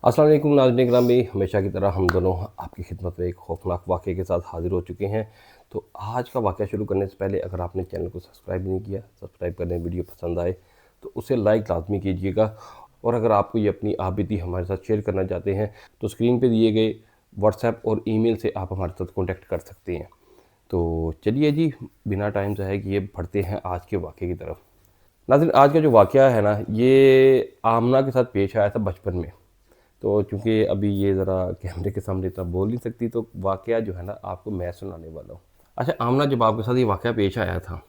अस्सलाम वालेकुम नाज़रीन किराम, हमेशा की तरह हम दोनों आपकी खिदमत में एक खौफनाक वाक़े के साथ हाज़िर हो चुके हैं। तो आज का वाक़या शुरू करने से पहले अगर आपने चैनल को सब्सक्राइब नहीं किया, सब्सक्राइब करने वीडियो पसंद आए तो उसे लाइक लाज़मी कीजिएगा। और अगर आपको ये अपनी आपबीती हमारे साथ शेयर करना चाहते हैं तो स्क्रीन पे दिए गए व्हाट्सएप और ईमेल से आप हमारे साथ कॉन्टैक्ट कर सकते हैं। तो चलिए जी, बिना टाइम ज़ाया किए बढ़ते हैं आज के वाक़े की तरफ। नाज़रीन, आज का जो वाक़या है ना, ये आमना के साथ पेश आया था बचपन में। तो चूँकि अभी ये ज़रा कैमरे के सामने इतना बोल नहीं सकती, तो वाक़या जो है ना आपको मैं सुनाने वाला हूँ। अच्छा आमना, जब आपके साथ ये वाक़या पेश आया था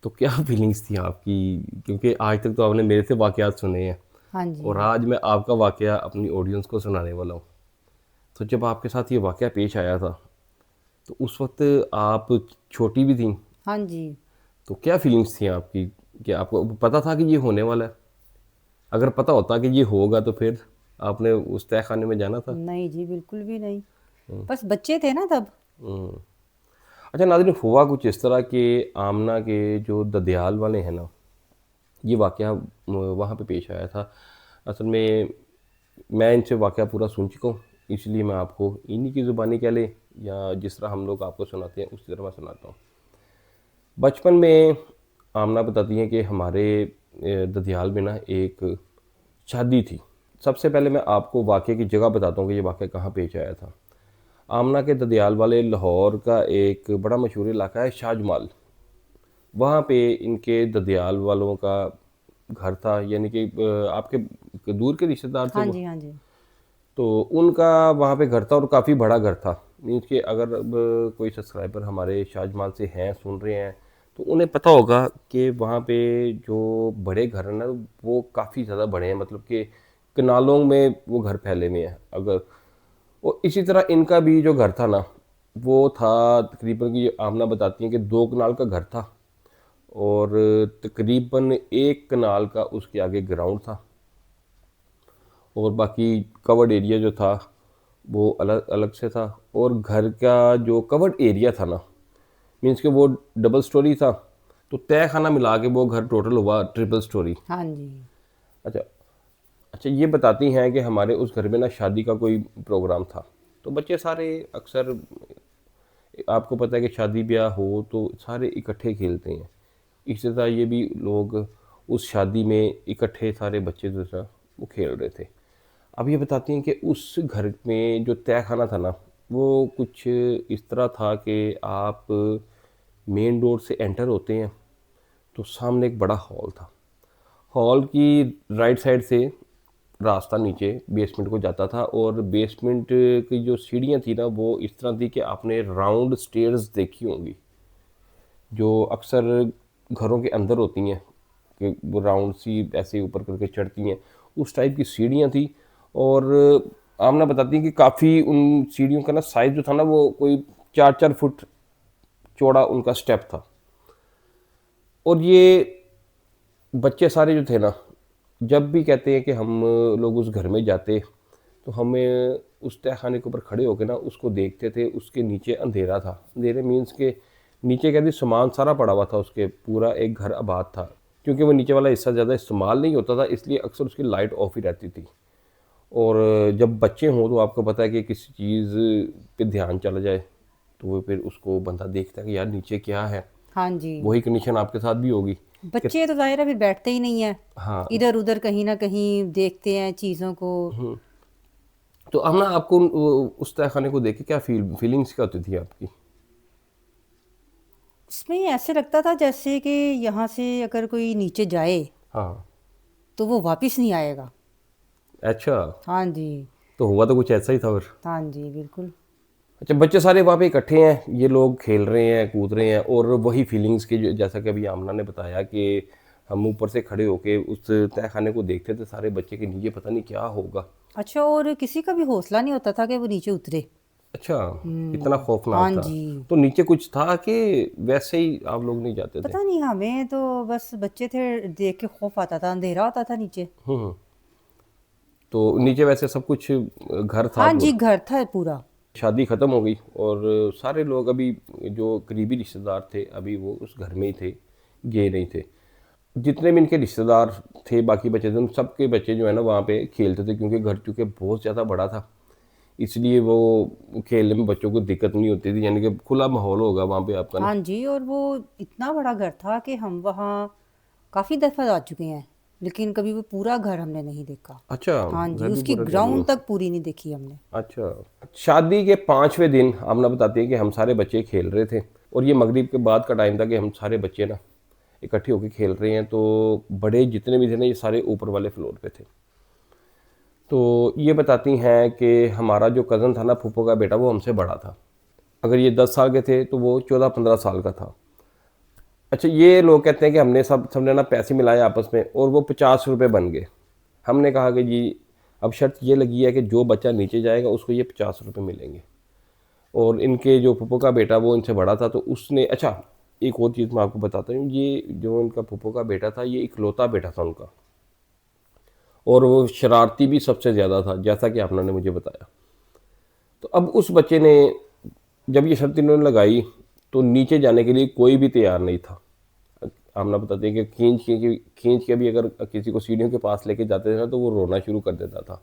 तो क्या फीलिंग्स थी आपकी? क्योंकि आज तक तो आपने मेरे से वाक़यात सुने हैं हाँ और जी। आज मैं आपका वाक़या अपनी ऑडियंस को सुनाने वाला हूँ। तो जब आपके साथ ये वाक़या पेश आया था तो उस वक़्त आप छोटी भी थीं, हाँ जी। तो क्या फीलिंग्स थी आपकी? क्या आपको पता था कि ये होने वाला है? अगर पता होता कि ये होगा तो फिर आपने उस तहखाने में जाना था? नहीं जी, बिल्कुल भी नहीं। बस बच्चे थे ना तब। हुँ। अच्छा नाज़रीन, हुआ कुछ इस तरह कि आमना के जो ददयाल वाले हैं ना, ये वाक़या वहाँ पे पेश आया था। असल में मैं इनसे वाक़या पूरा सुन चुका हूँ, इसलिए मैं आपको इन्हीं की ज़ुबानी कह लें या जिस तरह हम लोग आपको सुनाते हैं उसी तरह मैं सुनाता हूँ। बचपन में आमना बताती हैं कि हमारे ददयाल में ना एक शादी थी। सबसे पहले मैं आपको वाक़ये की जगह बताता हूँ कि ये वाक़या कहाँ पेश आया था। आमना के ददयाल वाले लाहौर का एक बड़ा मशहूर इलाका है शाहजमाल। वहाँ पे इनके ददयाल वालों का घर था, यानी कि आपके दूर के रिश्तेदार थे हाँ वो। जी, हाँ जी। तो उनका वहाँ पे घर था और काफ़ी बड़ा घर था। मीन्स कि अगर अब कोई सब्सक्राइबर हमारे शाहजमाल से हैं, सुन रहे हैं, तो उन्हें पता होगा कि वहाँ पे जो बड़े घर हैं ना, वो काफ़ी ज़्यादा बड़े हैं, मतलब कि कनालों में वो घर फैले हुए हैं। अगर और इसी तरह इनका भी जो घर था ना, वो था तकरीबन, की आमना बताती हैं कि 2 कनाल का घर था और तकरीबन 1 कनाल का उसके आगे ग्राउंड था और बाकी कवर्ड एरिया जो था वो अलग अलग से था। और घर का जो कवर्ड एरिया था ना, मीन्स कि वो डबल स्टोरी था, तो तय खाना मिला के वो घर टोटल हुआ ट्रिपल स्टोरी। हाँ जी। अच्छा, अच्छा ये बताती हैं कि हमारे उस घर में ना शादी का कोई प्रोग्राम था। तो बच्चे सारे अक्सर, आपको पता है कि शादी ब्याह हो तो सारे इकट्ठे खेलते हैं। इसी तरह ये भी लोग उस शादी में इकट्ठे सारे बच्चे जो था वो खेल रहे थे। अब ये बताती हैं कि उस घर में जो तय खाना था ना, वो कुछ इस तरह था कि आप मेन डोर से एंटर होते हैं तो सामने एक बड़ा हॉल था। हॉल की राइट साइड से रास्ता नीचे बेसमेंट को जाता था और बेसमेंट की जो सीढ़ियाँ थी ना, वो इस तरह थी कि आपने राउंड स्टेयर्स देखी होंगी जो अक्सर घरों के अंदर होती हैं, कि वो राउंड सी ऐसे ऊपर करके चढ़ती हैं, उस टाइप की सीढ़ियाँ थी। और आमना बताती हैं कि काफ़ी उन सीढ़ियों का ना साइज़ जो था ना, वो कोई 4-4 फुट चौड़ा उनका स्टेप था। और ये बच्चे सारे जो थे ना, जब भी कहते हैं कि हम लोग उस घर में जाते तो हमें उस तहखाने के ऊपर खड़े होकर ना उसको देखते थे। उसके नीचे अंधेरा था, अंधेरे मीन्स के नीचे कहते सामान सारा पड़ा हुआ था, उसके पूरा एक घर आबाद था। क्योंकि वो नीचे वाला हिस्सा ज़्यादा इस्तेमाल नहीं होता था, इसलिए अक्सर उसकी लाइट ऑफ ही रहती थी। और जब बच्चे हों तो आपको पता है कि किसी चीज़ पे ध्यान चला जाए तो वो फिर उसको बंदा देखता है कि यार नीचे क्या है। हाँ जी। वही कंडीशन आपके साथ भी होगी कि बच्चे तो ज़ाहिर है फिर बैठते ही नहीं हैं। हाँ। इधर-उधर कहीं न कहीं देखते हैं चीज़ों को। तो हम ना आपको उस तहखाने को देख के क्या फीलिंग्स क्या होती थी आपकी? उसमें ऐसे लगता था जैसे कि यहाँ से अगर कोई नीचे जाए, हाँ। तो वो वापस नहीं आएगा। अच्छा, हाँ जी। तो हुआ तो कुछ ऐसा ही था फिर। हाँ जी, बिल्कुल। अच्छा, बच्चे सारे वहाँ पे इकट्ठे हैं, ये लोग खेल रहे हैं, कूद रहे हैं और वही फीलिंग्स की जैसा कि अभी आमना ने बताया कि हम ऊपर से खड़े होके उस तहखाने को देखते थे सारे बच्चे, के नीचे पता नहीं क्या होगा। अच्छा, और किसी का भी हौसला नहीं होता था कि वो नीचे उतरे। अच्छा, इतना हाँ खौफनाक था। जी। तो नीचे कुछ था कि वैसे ही आप लोग नहीं जाते थे? पता नहीं, हमें तो बस बच्चे थे, देख के खौफ आता था, अंधेरा होता था नीचे। हम्म। तो नीचे वैसे सब कुछ घर था हाँ जी, पूरा। घर था पूरा। शादी ख़त्म हो गई और सारे लोग अभी जो करीबी रिश्तेदार थे अभी वो उस घर में ही थे, गए नहीं थे। जितने भी इनके रिश्तेदार थे, बाकी बच्चे थे, उन सबके बच्चे जो है ना वहाँ पे खेलते थे, क्योंकि घर चूँकि बहुत ज़्यादा बड़ा था, इसलिए वो खेलने में बच्चों को दिक्कत नहीं होती थी, यानी कि खुला माहौल होगा वहाँ पे आपका ना। हाँ जी, और वो इतना बड़ा घर था कि हम वहाँ काफ़ी दफ़ा जा चुके हैं, लेकिन कभी वो पूरा घर हमने नहीं देखा। अच्छा, हाँ जी, घर भी उसकी पूरा क्या नहीं ग्राउंड हो। तक पूरी नहीं देखी हमने। अच्छा, शादी के 5वें दिन आमना बताती है कि हम सारे बच्चे खेल रहे थे, और ये मगरिब के बाद का टाइम था कि हम सारे बच्चे ना इकट्ठे होकर खेल रहे हैं। तो बड़े जितने भी थे ना, ये सारे ऊपर वाले फ्लोर पे थे। तो ये बताती हैं कि हमारा जो कज़न था ना, फूफो का बेटा, वो हमसे बड़ा था। अगर ये 10 साल के थे तो वो 14-15 साल का था। अच्छा, ये लोग कहते हैं कि हमने सबने ना पैसे मिलाए आपस में और वो 50 रुपये बन गए। हमने कहा कि जी अब शर्त ये लगी है कि जो बच्चा नीचे जाएगा उसको ये 50 रुपये मिलेंगे। और इनके जो फूफो का बेटा वो इनसे बड़ा था, तो उसने, अच्छा एक और चीज़ मैं आपको बताता हूँ, ये जो इनका फूफो का बेटा था, ये इकलौता बेटा था उनका, और वो शरारती भी सबसे ज़्यादा था, जैसा कि आपने मुझे बताया। तो अब उस बच्चे ने, जब ये शर्त इन्होंने लगाई, तो नीचे जाने के लिए कोई भी तैयार नहीं था। आमना बताते हैं कि खींच के भी अगर किसी को सीढ़ियों के पास लेके जाते थे ना, तो वो रोना शुरू कर देता था।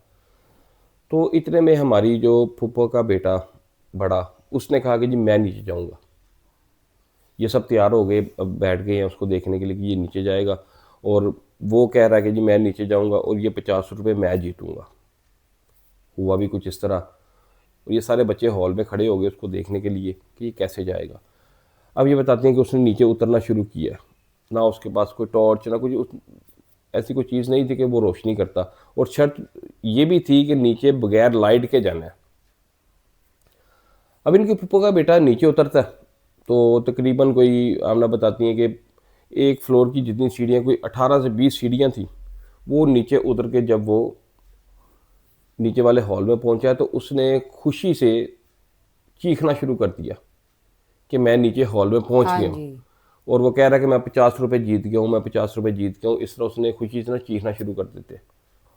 तो इतने में हमारी जो फूफो का बेटा बड़ा, उसने कहा कि जी मैं नीचे जाऊंगा। ये सब तैयार हो गए, अब बैठ गए हैं उसको देखने के लिए कि ये नीचे जाएगा, और वो कह रहा है कि जी मैं नीचे जाऊंगा और ये 50 रुपये मैं जीतूंगा। हुआ भी कुछ इस तरह, और ये सारे बच्चे हॉल में खड़े हो गए उसको देखने के लिए कि ये कैसे जाएगा। अब ये बताते हैं कि उसने नीचे उतरना शुरू किया, ना उसके पास कोई टॉर्च ना कुछ, ऐसी कोई चीज़ नहीं थी कि वो रोशनी करता, और शर्त ये भी थी कि नीचे बगैर लाइट के जाना है। अब इनके पप्पू का बेटा नीचे उतरता है, तो तकरीबन कोई आमना बताती हैं कि एक फ्लोर की जितनी सीढ़ियाँ, कोई 18 से 20 सीढ़ियाँ थी, वो नीचे उतर के जब वो नीचे वाले हॉल में पहुंचा, तो उसने खुशी से चीखना शुरू कर दिया कि मैं नीचे हॉल में पहुंच हाँ गया हूँ। जी। और वो कह रहा है कि मैं 50 रुपये जीत गया हूँ, मैं 50 रुपये जीत गया हूँ, इस तरह उसने खुशी से ना चीखना शुरू कर देते।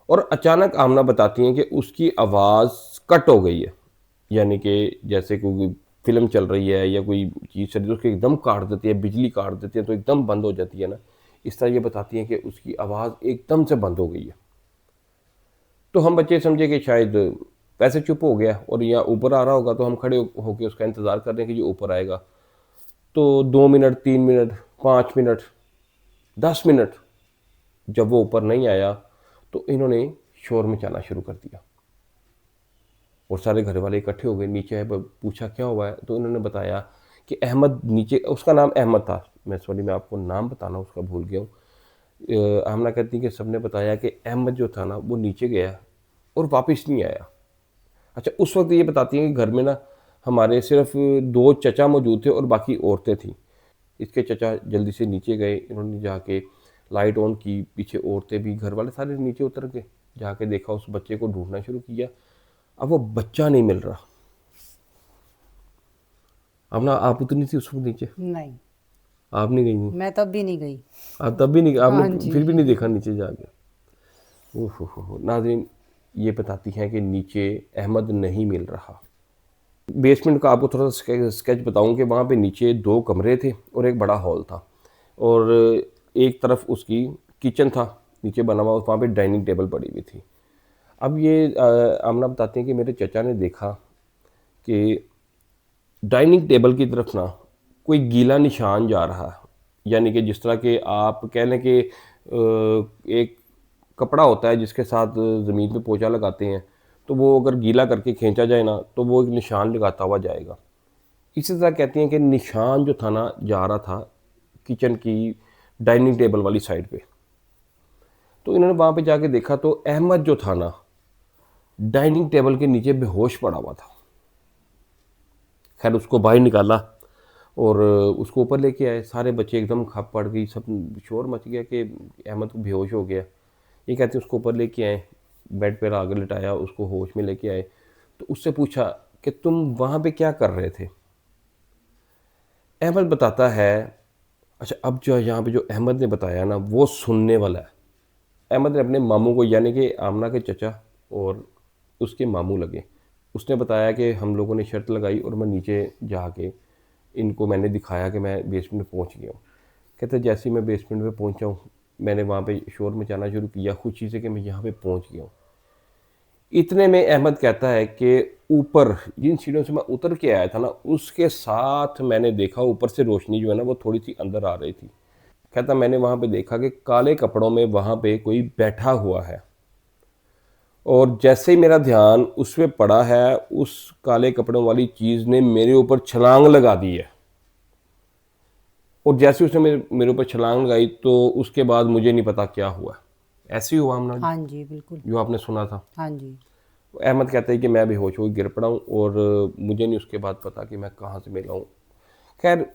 और अचानक आमना बताती हैं कि उसकी आवाज़ कट हो गई है, यानी कि जैसे कोई फिल्म चल रही है या कोई चीज़ चल रही है, उसको एकदम काट देती है, बिजली काट देती है तो एकदम बंद हो जाती है ना, इस तरह ये बताती हैं कि उसकी आवाज़ एकदम से बंद हो गई है। तो हम बच्चे समझे कि शायद वैसे चुप हो गया और या ऊपर आ रहा होगा, तो हम खड़े होकर उसका इंतज़ार कर रहे हैं कि ये ऊपर आएगा। तो 2 मिनट, 3 मिनट, 5 मिनट, 10 मिनट, जब वो ऊपर नहीं आया, तो इन्होंने शोर मचाना शुरू कर दिया, और सारे घर वाले इकट्ठे हो गए। नीचे आए, पूछा क्या हुआ है, तो इन्होंने बताया कि अहमद नीचे, उसका नाम अहमद था, मैं आपको नाम बताना उसका भूल गया हूँ। आमना कहती कि सबने बताया कि अहमद जो था ना, वो नीचे गया और वापस नहीं आया। अच्छा, उस वक्त ये बताती हैं कि घर में ना हमारे सिर्फ 2 चचा मौजूद थे और बाकी औरतें थीं। इसके चचा जल्दी से नीचे गए, इन्होंने जाके लाइट ऑन की, पीछे औरतें भी, घर वाले सारे नीचे उतर गए, जाके देखा, उस बच्चे को ढूंढना शुरू किया। अब वो बच्चा नहीं मिल रहा। अब ना आप उतनी थी उस वक्त नीचे? नहीं, आप नहीं गई थी? मैं तब भी नहीं गई। आप तब भी नहीं, हाँ आपने जी। फिर भी नहीं देखा नीचे जाके? ओह हो, नाज़रीन, ये बताती हैं कि नीचे अहमद नहीं मिल रहा। बेसमेंट का आपको थोड़ा सा स्केच बताऊं कि वहाँ पे नीचे 2 कमरे थे और एक बड़ा हॉल था, और एक तरफ उसकी किचन था नीचे बना हुआ, वहाँ पे डाइनिंग टेबल पड़ी हुई थी। अब ये आमना बताते हैं कि मेरे चचा ने देखा कि डाइनिंग टेबल की तरफ ना कोई गीला निशान जा रहा है, यानी कि जिस तरह के आप कह लें कि एक कपड़ा होता है जिसके साथ ज़मीन पे पोंछा लगाते हैं, तो वो अगर गीला करके खींचा जाए ना, तो वो एक निशान लगाता हुआ जाएगा। इसी तरह कहती हैं कि निशान जो था ना, जा रहा था किचन की डाइनिंग टेबल वाली साइड पे। तो इन्होंने वहाँ पे जाके देखा, तो अहमद जो था ना, डाइनिंग टेबल के नीचे बेहोश पड़ा हुआ था। खैर उसको बाहर निकाला और उसको ऊपर लेके आए, सारे बच्चे एकदम खप पड़ गई, सब शोर मच गया कि अहमद को बेहोश हो गया। ये कहते हैं उसको ऊपर लेके आए, बेड पर आगे लिटाया, उसको होश में लेके आए, तो उससे पूछा कि तुम वहाँ पे क्या कर रहे थे? अहमद बताता है, अच्छा अब जो यहाँ पे जो अहमद ने बताया ना, वो सुनने वाला है। अहमद ने अपने मामू को, यानी कि आमना के चचा और उसके मामू लगे, उसने बताया कि हम लोगों ने शर्त लगाई और मैं नीचे जाके इनको मैंने दिखाया कि मैं बेसमेंट में पहुँच गया हूँ। कहते जैसे ही मैं बेसमेंट में पहुँचा हूँ, मैंने वहाँ पे शोर मचाना शुरू किया खुशी से कि मैं यहाँ पे पहुँच गया हूँ। इतने में अहमद कहता है कि ऊपर जिन सीढ़ियों से मैं उतर के आया था ना, उसके साथ मैंने देखा ऊपर से रोशनी जो है ना वो थोड़ी सी अंदर आ रही थी। कहता मैंने वहाँ पे देखा कि काले कपड़ों में वहाँ पे कोई बैठा हुआ है, और जैसे ही मेरा ध्यान उस पे पड़ा है, उस काले कपड़ों वाली चीज़ ने मेरे ऊपर छलांग लगा दी है। और जैसे उसने मेरे मेरे ऊपर छलांग लगाई तो उसके बाद मुझे नहीं पता क्या हुआ। ऐसे ही हुआ हमने हाँ जी, बिल्कुल। जो आपने सुना था। हाँ जी। अहमद कहता है कि मैं बेहोश हो गिर पड़ा हूँ, और मुझे नहीं उसके बाद पता कि मैं कहाँ से मिला हूँ। खैर,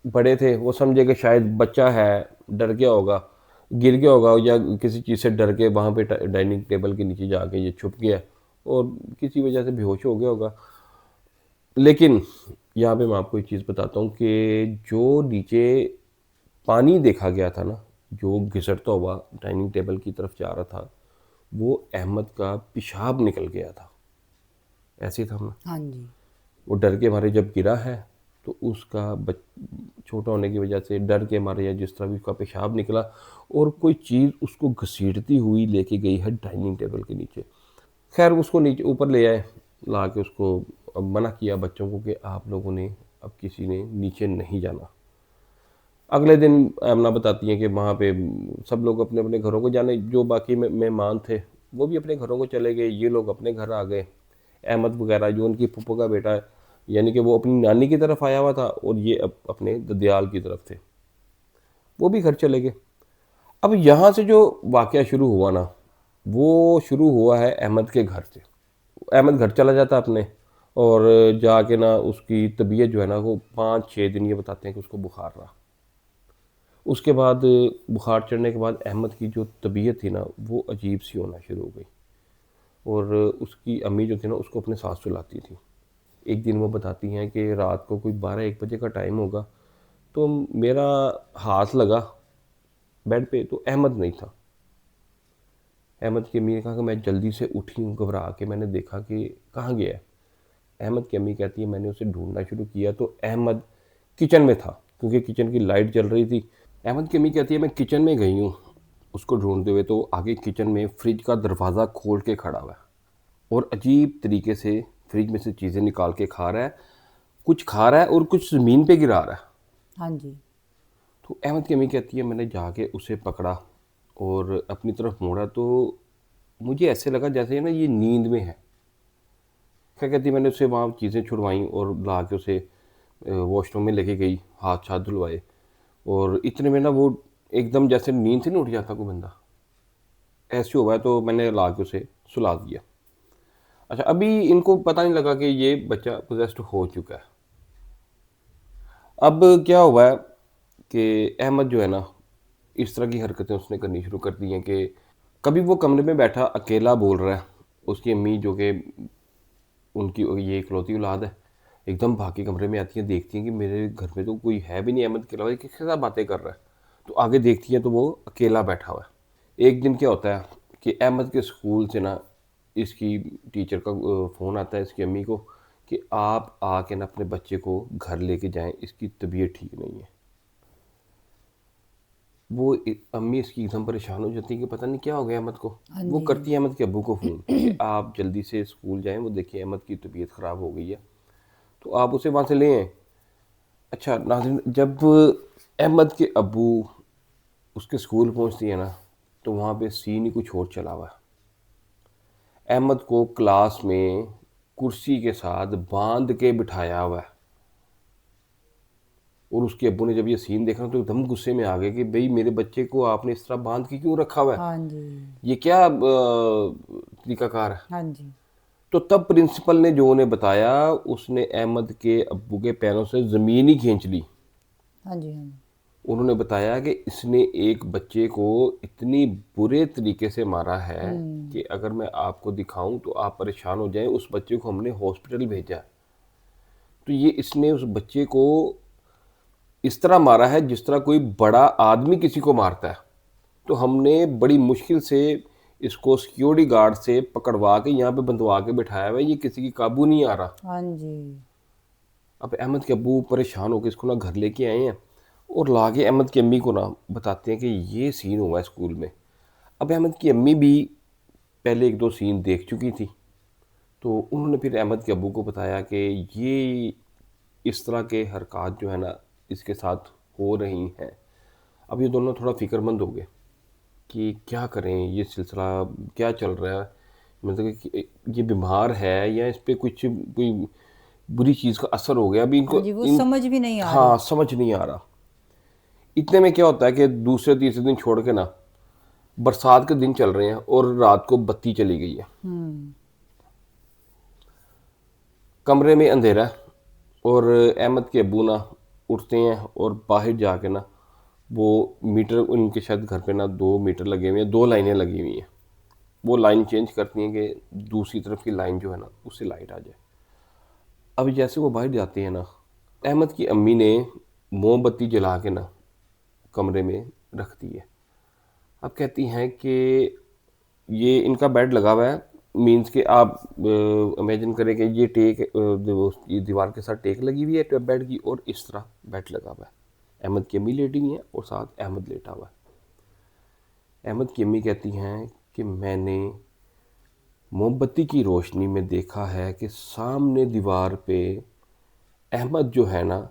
बड़े थे, वो समझे कि शायद बच्चा है, डर गया होगा, गिर गया होगा, या किसी चीज़ से डर के वहाँ पे डाइनिंग टेबल के नीचे जाके ये छुप गया और किसी वजह से बेहोश हो गया होगा। लेकिन यहाँ पे मैं आपको एक चीज़ बताता हूँ कि जो नीचे पानी देखा गया था ना, जो घिसटता हुआ डाइनिंग टेबल की तरफ जा रहा था, वो अहमद का पेशाब निकल गया था। ऐसे था ना, हाँ जी। वो डर के मारे जब गिरा है तो उसका छोटा होने की वजह से डर के मारे या जिस तरह भी उसका पेशाब निकला, और कोई चीज़ उसको घसीटती हुई लेके गई है डाइनिंग टेबल के नीचे। खैर, उसको नीचे ऊपर ले आए, ला के उसको अब मना किया बच्चों को कि आप लोगों ने अब किसी ने नीचे नहीं जाना। अगले दिन आमना बताती हैं कि वहाँ पे सब लोग अपने अपने घरों को जाने, जो बाकी मेहमान थे वो भी अपने घरों को चले गए, ये लोग अपने घर आ गए। अहमद वगैरह जो उनकी फूफो का बेटा है, यानी कि वो अपनी नानी की तरफ आया हुआ था, और ये अपने ददियाल की तरफ थे, वो भी घर चले गए। अब यहाँ से जो वाक़या शुरू हुआ ना, वो शुरू हुआ है अहमद के घर से। अहमद घर चला जाता अपने, और जाके ना उसकी तबीयत जो है ना वो 5-6 दिन ये बताते हैं कि उसको बुखार रहा। उसके बाद बुखार चढ़ने के बाद अहमद की जो तबीयत थी ना वो अजीब सी होना शुरू हो गई, और उसकी अम्मी जो थी ना उसको अपने साथ सुलाती थी। एक दिन वो बताती हैं कि रात को कोई 12-1 बजे का टाइम होगा, तो मेरा हाथ लगा बेड पे, तो अहमद नहीं था। अहमद की अम्मी ने कहा कि मैं जल्दी से उठी हूँ घबरा के, मैंने देखा कि कहाँ गया है। अहमद की अम्मी कहती है मैंने उसे ढूंढना शुरू किया तो अहमद किचन में था, क्योंकि किचन की लाइट जल रही थी। अहमद की अम्मी कहती है मैं किचन में गई हूँ उसको ढूंढते हुए, तो आगे किचन में फ्रिज का दरवाज़ा खोल के खड़ा हुआ है, और अजीब तरीके से फ्रिज में से चीज़ें निकाल के खा रहा है। कुछ खा रहा है और कुछ ज़मीन पे गिरा रहा है। हाँ जी। तो अहमद की अम्मी कहती है मैंने जाके उसे पकड़ा और अपनी तरफ मोड़ा, तो मुझे ऐसे लगा जैसे ना ये नींद में है। क्या कहती है मैंने उससे वहाँ चीज़ें छुड़वाई और ला के उसे वॉशरूम में लेके गई, हाथ छाथ धुलवाए, और इतने में ना वो एकदम जैसे नींद से नहीं उठ जाता कोई बंदा, ऐसे हुआ है, तो मैंने ला के उसे सुला दिया। अच्छा, अभी इनको पता नहीं लगा कि ये बच्चा पोजेस्ड हो चुका है। अब क्या हुआ है कि अहमद जो है ना इस तरह की हरकतें उसने करनी शुरू कर दी हैं कि कभी वो कमरे में बैठा अकेला बोल रहा है, उसकी अम्मी जो कि उनकी ये इकलौती औलाद है, एकदम भाग के कमरे में आती हैं, देखती हैं कि मेरे घर में तो कोई है भी नहीं अहमद के अलावा, किसके साथ बातें कर रहा है। तो आगे देखती हैं तो वो अकेला बैठा हुआ है। एक दिन क्या होता है कि अहमद के स्कूल से ना इसकी टीचर का फ़ोन आता है इसकी अम्मी को कि आप आके ना अपने बच्चे को घर लेके जाएं, इसकी तबीयत ठीक नहीं है। वो अम्मी इसकी एकदम परेशान हो जाती है कि पता नहीं क्या हो गया अहमद को। हाँ वो जी। हाँ करती है अहमद के अब्बू को फ़ोन कि आप जल्दी से स्कूल जाएं, वो देखिए अहमद की तबीयत ख़राब हो गई है, तो आप उसे वहाँ से ले आएं। अच्छा नाज़रीन, जब अहमद के अब्बू उसके स्कूल पहुँचती है ना, तो वहाँ पे सीन ही कुछ और चला हुआ है। अहमद को क्लास में कुर्सी के साथ बांध के बिठाया हुआ है, और उसके अब्बू ने जब ये सीन देखा तो एकदम गुस्से में आ गए कि भाई मेरे बच्चे को आपने इस तरह बांध के क्यों रखा हुआ है, हाँ जी। ये क्या तरीकाकार है। हाँ जी। तो तब प्रिंसिपल ने जो उन्हें बताया, उसने अहमद के अब्बू के पैरों से ज़मीन ही खींच ली। हाँ जी। हाँ जी। उन्होंने बताया कि इसने एक बच्चे को इतनी बुरे तरीके से मारा है कि अगर मैं आपको दिखाऊं तो आप परेशान हो जाएं। उस बच्चे को हमने हॉस्पिटल भेजा, तो ये इसने उस बच्चे को इस तरह मारा है जिस तरह कोई बड़ा आदमी किसी को मारता है। तो हमने बड़ी मुश्किल से इसको सिक्योरिटी गार्ड से पकड़वा के यहाँ पे बंधवा के बिठाया हुआ है, ये किसी की काबू नहीं आ रहा। हाँ जी। अब अहमद के अब्बू परेशान होकर इसको ना घर लेके आए हैं, और लाके अहमद की अम्मी को ना बताते हैं कि ये सीन हुआ है स्कूल में। अब अहमद की अम्मी भी पहले एक दो सीन देख चुकी थी, तो उन्होंने फिर अहमद के अब्बू को बताया कि ये इस तरह के हरकत जो है ना इसके साथ हो रही हैं। अब ये दोनों थोड़ा फ़िक्रमंद हो गए कि क्या करें, ये सिलसिला क्या चल रहा है, मतलब कि ये बीमार है या इस पे कुछ कोई बुरी चीज़ का असर हो गया। अभी हाँ इनको जी, वो इन समझ भी नहीं आ हाँ रही। समझ नहीं आ रहा। इतने में क्या होता है कि दूसरे तीसरे दिन छोड़ के ना बरसात के दिन चल रहे हैं और रात को बत्ती चली गई है, हम्म। कमरे में अंधेरा है, और अहमद के अब्बू ना उठते हैं और बाहर जाके ना वो मीटर, उनके शायद घर पे ना 2 मीटर लगे हुए हैं, 2 लाइनें लगी हुई हैं, वो लाइन चेंज करती हैं कि दूसरी तरफ की लाइन जो है ना उससे लाइट आ जाए। अब जैसे वो बाहर जाते हैं ना, अहमद की अम्मी ने मोमबत्ती जला के ना कमरे में रख दी है। अब कहती हैं कि ये इनका बेड लगा हुआ है, मीन्स कि आप इमेजिन करें कि ये टेक ये दीवार के साथ टेक लगी हुई है बेड की, और इस तरह बेड लगा हुआ है। अहमद की अम्मी लेटी हुई है और साथ अहमद लेटा हुआ है। अहमद की अम्मी कहती हैं कि मैंने मोमबत्ती की रोशनी में देखा है कि सामने दीवार पे अहमद जो है ना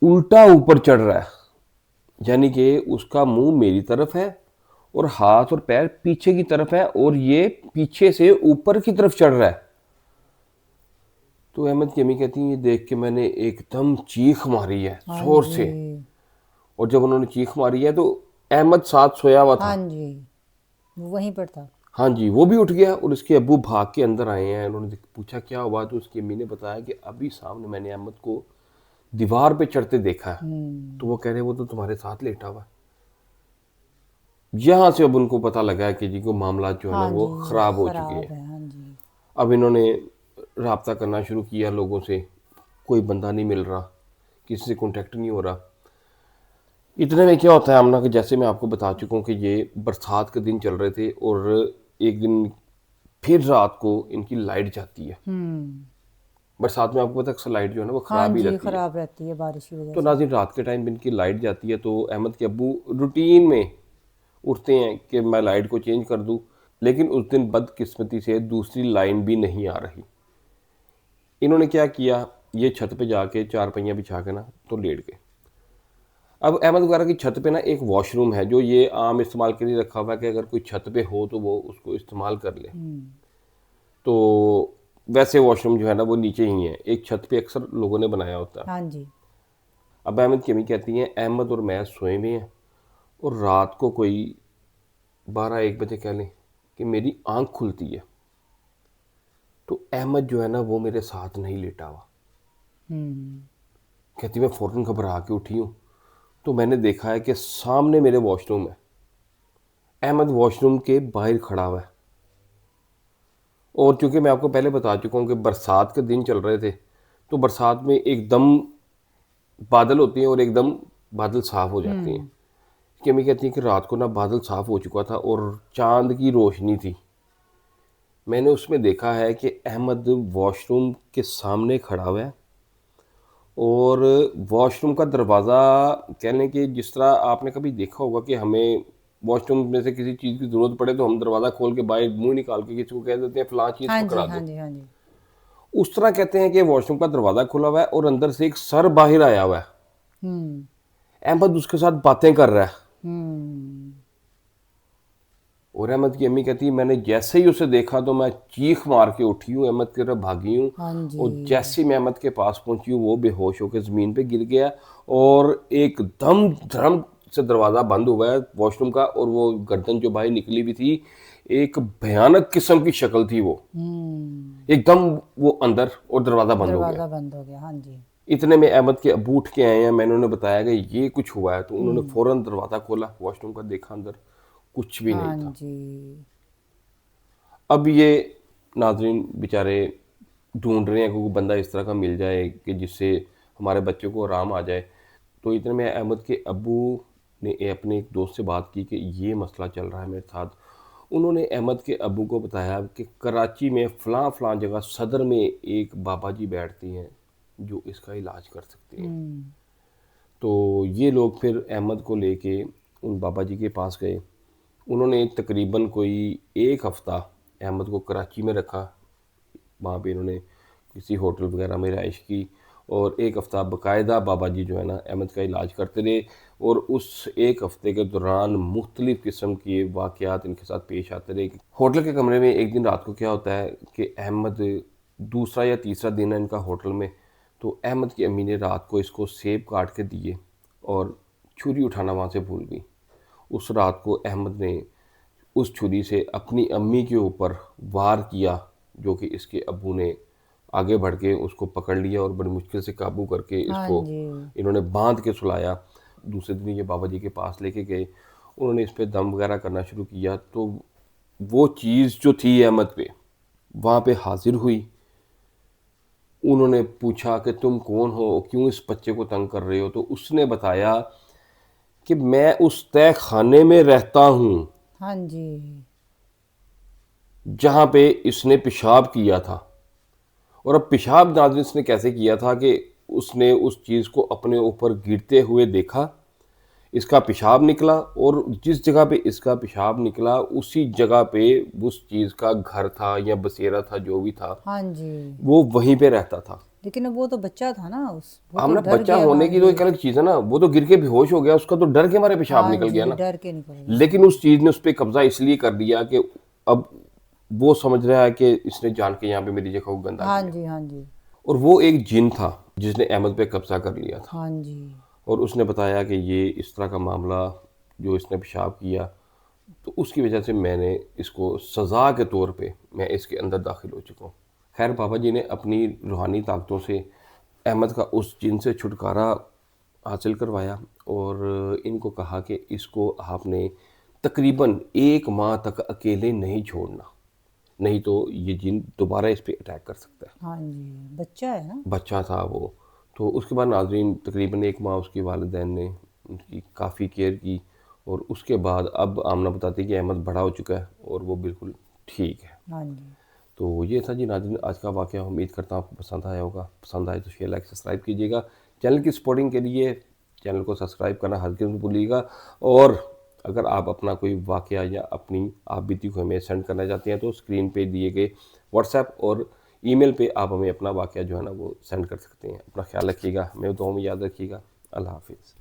उल्टा ऊपर चढ़ रहा है, यानी कि उसका मुंह मेरी तरफ है और हाथ और पैर पीछे की तरफ है, और ये पीछे से ऊपर की तरफ चढ़ रहा है। तो अहमद की अम्मी कहती हैं ये देख के मैंने एकदम चीख मारी है हाँ जोर जी। से, और जब उन्होंने चीख मारी है तो अहमद साथ सोया हुआ हाँ था। जी, वो वहीं पर था। हाँ जी, वो भी उठ गया और उसके अब्बू भाग के अंदर आए हैं। उन्होंने पूछा क्या हुआ, तो उसकी अम्मी ने बताया कि अभी सामने मैंने अहमद को दीवार पे चढ़ते देखा है। तो वो कह रहे हैं वो तो तुम्हारे साथ लेटा हुआ है। यहाँ से अब उनको पता लगा है कि जी को मामला जो है ना हाँ वो जी, ख़राब हो चुके खराब हैं। है। हाँ जी। अब इन्होंने रब्ता करना शुरू किया लोगों से, कोई बंदा नहीं मिल रहा, किसी से कांटेक्ट नहीं हो रहा। इतने में क्या होता है आमना कि जैसे मैं आपको बता चुका हूँ कि ये बरसात के दिन चल रहे थे, और एक दिन फिर रात को इनकी लाइट जाती है। हम्म। बरसात में आपको पता है अक्सर लाइट जो है ना वो हाँ ख़राब ही जी, रहती है। खराब रहती है बारिश की वजह तो से। नाज़रीन रात के टाइम इनकी लाइट जाती है, तो अहमद के अब्बू रूटीन में उठते हैं कि मैं लाइट को चेंज कर दूं, लेकिन उस दिन बदकिस्मती से दूसरी लाइन भी नहीं आ रही। इन्होंने क्या किया, ये छत पे जाके चार पहियाँ बिछा के ना तो लेट गए। अब अहमद वगैरह की छत पे ना एक वॉशरूम है जो ये आम इस्तेमाल के लिए रखा हुआ है कि अगर कोई छत पे हो तो वो उसको इस्तेमाल कर ले। हम्म। तो वैसे वॉशरूम जो है ना वो नीचे ही है, एक छत पे अक्सर लोगों ने बनाया होता है। हाँ जी। अब अहमद की अम्मी कहती हैं अहमद और मैं सोए हुए हैं, और रात को कोई 12-1 बजे कह लें कि मेरी आंख खुलती है, तो अहमद जो है ना वो मेरे साथ नहीं लेटा हुआ। हम्म। कहती मैं फ़ौरन घबरा के उठी हूँ, तो मैंने देखा है कि सामने मेरे वॉशरूम है, अहमद वॉशरूम के बाहर खड़ा हुआ है। और चूंकि मैं आपको पहले बता चुका हूँ कि बरसात के दिन चल रहे थे, तो बरसात में एकदम बादल होते हैं और एकदम बादल साफ़ हो जाते हैं। हम्म। कि अम्मी कहती है कि रात को ना बादल साफ़ हो चुका था और चांद की रोशनी थी। मैंने उसमें देखा है कि अहमद वॉशरूम के सामने खड़ा हुआ है, और वॉशरूम का दरवाज़ा कह लें कि जिस तरह आपने कभी देखा होगा कि हमें वॉशरूम में से किसी चीज़ की ज़रूरत पड़े तो हम दरवाज़ा खोल के बाहर मुंह निकाल के किसी को कह देते हैं फ़लाँ चीज़ हाँ जी। पकड़ा हाँ दो। जी। हाँ जी। उस तरह कहते हैं कि वॉशरूम का दरवाज़ा खुला हुआ है और अंदर से एक सर बाहर आया हुआ है। हम्म। अहमद उसके साथ बातें कर रहा है, हम्म। और अहमद की अम्मी कहती है मैंने जैसे ही उसे देखा तो मैं चीख मार के उठी हूँ, अहमद की तरफ भागी हूँ, हाँ जी। और जैसे ही मैं अहमद के पास पहुंची हूँ वो बेहोश होकर ज़मीन पे गिर गया, और एकदम धड़म से दरवाज़ा बंद हुआ है वॉशरूम का, और वो गर्दन जो बाहर निकली हुई थी, एक भयानक किस्म की शक्ल थी वो, हम्म। एकदम वो अंदर, और दरवाज़ा बंद हो गया। दरवाजा बंद हो गया। हाँ जी। इतने में अहमद के अब्बू उठ के आए हैं, मैंने उन्हें बताया कि ये कुछ हुआ है, तो उन्होंने हम्म। फ़ौरन दरवाज़ा खोला वॉशरूम का, देखा अंदर कुछ भी नहीं हाँ था। जी। अब ये नाजरीन बेचारे ढूंढ रहे हैं कि कोई बंदा इस तरह का मिल जाए कि जिससे हमारे बच्चों को आराम आ जाए। तो इतने में अहमद के अब्बू ने अपने एक दोस्त से बात की कि ये मसला चल रहा है मेरे साथ। उन्होंने अहमद के अब्बू को बताया कि कराची में फ़लाँ फ़लाँ जगह सदर में एक बाबा जी बैठती हैं जो इसका इलाज कर सकते हैं। हम्म। तो ये लोग फिर अहमद को लेके उन बाबा जी के पास गए। उन्होंने तकरीबन कोई 1 हफ़्ता अहमद को कराची में रखा। वहाँ पे इन्होंने किसी होटल वगैरह में रिहाइश की और 1 हफ़्ता बाकायदा बाबा जी जो है ना अहमद का इलाज करते रहे। और उस 1 हफ़्ते के दौरान मुख्तलिफ़ किस्म के वाक़यात इनके साथ पेश आते रहे। होटल के कमरे में एक दिन रात को क्या होता है कि अहमद, दूसरा या तीसरा दिन है इनका होटल में, तो अहमद की अम्मी ने रात को इसको सेब काट के दिए और छुरी उठाना वहाँ से भूल गई। उस रात को अहमद ने उस छुरी से अपनी अम्मी के ऊपर वार किया, जो कि इसके अब्बू ने आगे बढ़ के उसको पकड़ लिया और बड़ी मुश्किल से काबू करके हाँ इसको जी। इन्होंने बांध के सुलाया। दूसरे दिन ये बाबा जी के पास लेके गए, उन्होंने इस पे दम वगैरह करना शुरू किया, तो वो चीज़ जो थी अहमद पे वहाँ पे हाजिर हुई। उन्होंने पूछा कि तुम कौन हो, क्यों इस बच्चे को तंग कर रहे हो? तो उसने बताया कि मैं उस तय खाने में रहता हूँ हाँ जी। जहाँ पे इसने पेशाब किया था। और अब पेशाब नाज़रीन इसने कैसे किया था कि उसने उस चीज़ को अपने ऊपर गिरते हुए देखा, इसका पेशाब निकला और जिस जगह पे इसका पेशाब निकला उसी जगह पे उस चीज़ का घर था या बसेरा था, जो भी था, हाँ जी। वो वहीं पे रहता था। लेकिन अब वो तो बच्चा था ना, वो हम तो ना डर बच्चा गया। होने हाँ की तो जी। एक अलग चीज़ है ना, वो तो गिर के बेहोश हो गया, उसका तो डर के मारे पेशाब हाँ निकल गया जी, ना। डर के निकल गया। लेकिन उस चीज़ ने उस पर कब्जा इसलिए कर लिया कि अब वो समझ रहा है कि इसने जान के यहाँ पे मेरी जगह को गंदा हाँ किया। जी। हाँ जी। और वो एक जिन था जिसने अहमद पे कब्जा कर लिया था। हाँ जी। और उसने बताया कि ये इस तरह का मामला जो इसने पेशाब किया, तो उसकी वजह से मैंने इसको सज़ा के तौर पे मैं इसके अंदर दाखिल हो चुका हूँ। खैर बाबा जी ने अपनी रूहानी ताकतों से अहमद का उस जिन से छुटकारा हासिल करवाया और इनको कहा कि इसको आपने तकरीबन 1 माह तक अकेले नहीं छोड़ना, नहीं तो ये जिन दोबारा इस पे अटैक कर सकता है। हाँ जी, बच्चा है ना। बच्चा था वो। तो उसके बाद नाज़रीन तकरीबन 1 माह उसके वालिदैन ने उनकी काफ़ी केयर की और उसके बाद अब आमना बताती है कि अहमद बड़ा हो चुका है और वो बिल्कुल ठीक है। हाँ जी। तो ये था जी नाज़रीन आज का वाक़या। उम्मीद करता हूँ आपको पसंद आया होगा। पसंद आए तो शेयर, लाइक, सब्सक्राइब कीजिएगा। चैनल की सपोर्टिंग के लिए चैनल को सब्सक्राइब करना हरगिज़ मत भूलिएगा। और अगर आप अपना कोई वाक़या या अपनी आप बीती को हमें सेंड करना चाहते हैं तो स्क्रीन पे दिए गए व्हाट्सएप और ईमेल पे आप हमें अपना वाक़या जो है ना वो सेंड कर सकते हैं। अपना ख्याल रखिएगा, हमें दुआओं में याद रखिएगा। अल्लाह हाफ़िज़।